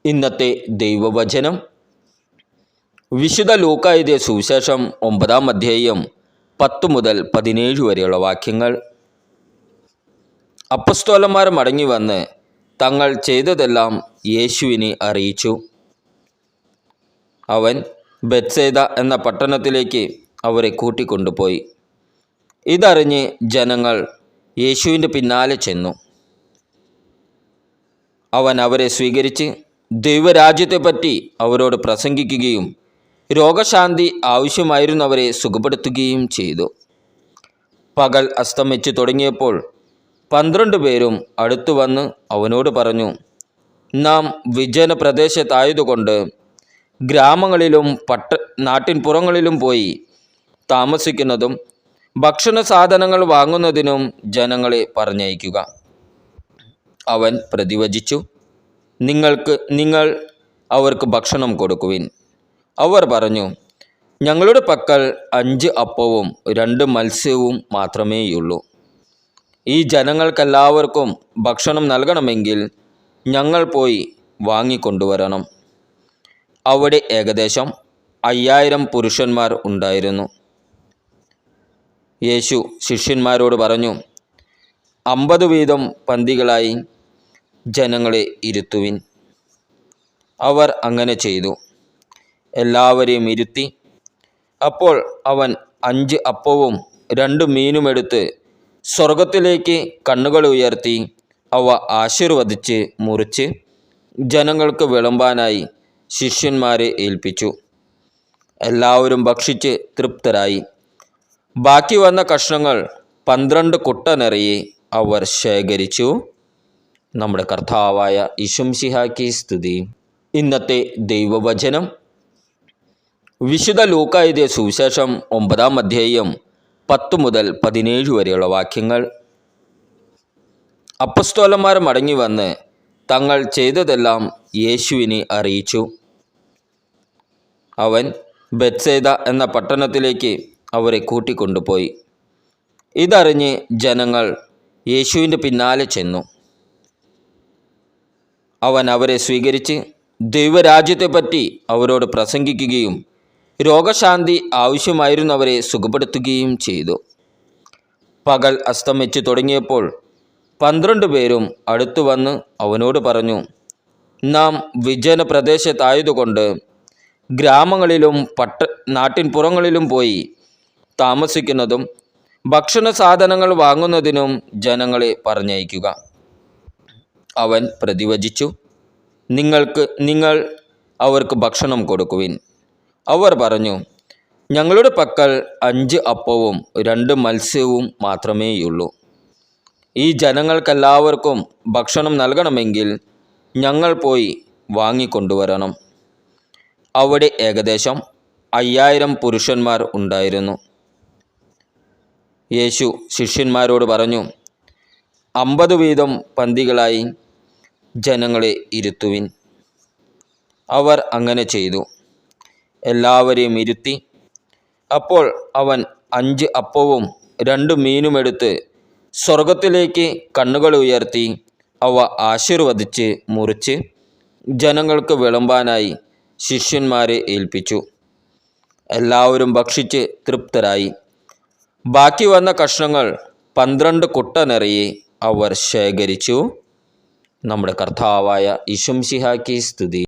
ഇന്നത്തെ ദൈവവചനം വിശുദ്ധ ലൂക്കാ എഴുതിയ സുവിശേഷം 9-ാം അധ്യായം 10 മുതൽ 17 വരെയുള്ള വാക്യങ്ങൾ. അപ്പസ്തോലന്മാർ മടങ്ങി വന്ന് തങ്ങൾ ചെയ്തതെല്ലാം യേശുവിനെ അറിയിച്ചു. അവൻ ബെത്സേദ എന്ന പട്ടണത്തിലേക്ക് അവരെ കൂട്ടിക്കൊണ്ടുപോയി. ഇതറിഞ്ഞ് ജനങ്ങൾ യേശുവിൻ്റെ പിന്നാലെ ചെന്നു. അവൻ അവരെ സ്വീകരിച്ച് ദൈവരാജ്യത്തെപ്പറ്റി അവരോട് പ്രസംഗിക്കുകയും രോഗശാന്തി ആവശ്യമായിരുന്നവരെ സുഖപ്പെടുത്തുകയും ചെയ്തു. പകൽ അസ്തമിച്ച് തുടങ്ങിയപ്പോൾ 12 പേരും അടുത്തു വന്ന് അവനോട് പറഞ്ഞു, നാം വിജന പ്രദേശത്തായതുകൊണ്ട് ഗ്രാമങ്ങളിലും നാട്ടിൻപുറങ്ങളിലും പോയി താമസിക്കുന്നതും ഭക്ഷണ സാധനങ്ങൾ വാങ്ങുന്നതിനും ജനങ്ങളെ പറഞ്ഞയക്കുക. അവൻ പ്രതിവചിച്ചു, നിങ്ങൾ അവർക്ക് ഭക്ഷണം കൊടുക്കുവിൻ. അവർ പറഞ്ഞു, ഞങ്ങളുടെ പക്കൽ 5 അപ്പവും 2 മത്സ്യവും മാത്രമേയുള്ളൂ. ഈ ജനങ്ങൾക്കെല്ലാവർക്കും ഭക്ഷണം നൽകണമെങ്കിൽ ഞങ്ങൾ പോയി വാങ്ങിക്കൊണ്ടുവരണം. അവിടെ ഏകദേശം 5000 പുരുഷന്മാർ ഉണ്ടായിരുന്നു. യേശു ശിഷ്യന്മാരോട് പറഞ്ഞു, 50 വീതം പന്തികളായി ജനങ്ങളെ ഇരുത്തുവിൻ. അവർ അങ്ങനെ ചെയ്തു. എല്ലാവരെയും ഇരുത്തി. അപ്പോൾ അവൻ 5 അപ്പവും 2 മീനും എടുത്ത് സ്വർഗത്തിലേക്ക് കണ്ണുകൾ ഉയർത്തി അവ ആശീർവദിച്ച് മുറിച്ച് ജനങ്ങൾക്ക് വിളമ്പാനായി ശിഷ്യന്മാരെ ഏൽപ്പിച്ചു. എല്ലാവരും ഭക്ഷിച്ച് തൃപ്തരായി. ബാക്കി വന്ന കഷ്ണങ്ങൾ 12 കുട്ട നിറയെ അവർ ശേഖരിച്ചു. നമ്മുടെ കർത്താവായ ഈശോമിശിഹായ്ക്ക് സ്തുതി. ഇന്നത്തെ ദൈവവചനം വിശുദ്ധ ലൂക്കാ എഴുതിയ സുവിശേഷം 9-ാം അധ്യായം 10 മുതൽ 17 വരെയുള്ള വാക്യങ്ങൾ. അപ്പസ്തോലന്മാർ മടങ്ങി വന്ന് തങ്ങൾ ചെയ്തതെല്ലാം യേശുവിനെ അറിയിച്ചു. അവൻ ബെത്സേദ എന്ന പട്ടണത്തിലേക്ക് അവരെ കൂട്ടിക്കൊണ്ടുപോയി. ഇതറിഞ്ഞ് ജനങ്ങൾ യേശുവിൻ്റെ പിന്നാലെ ചെന്നു. അവൻ അവരെ സ്വീകരിച്ച് ദൈവരാജ്യത്തെപ്പറ്റി അവരോട് പ്രസംഗിക്കുകയും രോഗശാന്തി ആവശ്യമായിരുന്നവരെ സുഖപ്പെടുത്തുകയും ചെയ്തു. പകൽ അസ്തമിച്ച് തുടങ്ങിയപ്പോൾ 12 പേരും അടുത്തു വന്ന് അവനോട് പറഞ്ഞു, നാം വിജന പ്രദേശത്തായതുകൊണ്ട് ഗ്രാമങ്ങളിലും നാട്ടിൻപുറങ്ങളിലും പോയി താമസിക്കുന്നതും ഭക്ഷണ സാധനങ്ങൾ വാങ്ങുന്നതിനും ജനങ്ങളെ പറഞ്ഞയക്കുക. അവൻ പ്രതിവചിച്ചു, നിങ്ങൾ അവർക്ക് ഭക്ഷണം കൊടുക്കുവിൻ. അവർ പറഞ്ഞു, ഞങ്ങളുടെ പക്കൽ 5 അപ്പവും 2 മത്സ്യവും മാത്രമേയുള്ളൂ. ഈ ജനങ്ങൾക്കെല്ലാവർക്കും ഭക്ഷണം നൽകണമെങ്കിൽ ഞങ്ങൾ പോയി വാങ്ങിക്കൊണ്ടുവരണം. അവിടെ ഏകദേശം 5000 പുരുഷന്മാർ ഉണ്ടായിരുന്നു. യേശു ശിഷ്യന്മാരോട് പറഞ്ഞു, 50 വീതം പന്തികളായി ജനങ്ങളെ ഇരുത്തുവിൻ. അവർ അങ്ങനെ ചെയ്തു. എല്ലാവരെയും ഇരുത്തി. അപ്പോൾ അവൻ 5 അപ്പവും 2 മീനും എടുത്ത് സ്വർഗത്തിലേക്ക് കണ്ണുകൾ ഉയർത്തി അവ ആശീർവദിച്ച് മുറിച്ച് ജനങ്ങൾക്ക് വിളമ്പാനായി ശിഷ്യന്മാരെ ഏൽപ്പിച്ചു. എല്ലാവരും ഭക്ഷിച്ച് തൃപ്തരായി. ബാക്കി വന്ന കഷ്ണങ്ങൾ 12 കുട്ട നിറയെ അവർ ശേഖരിച്ചു. നമ്മുടെ കർത്താവായ ഈശോമിശിഹായ്ക്ക് സ്തുതി.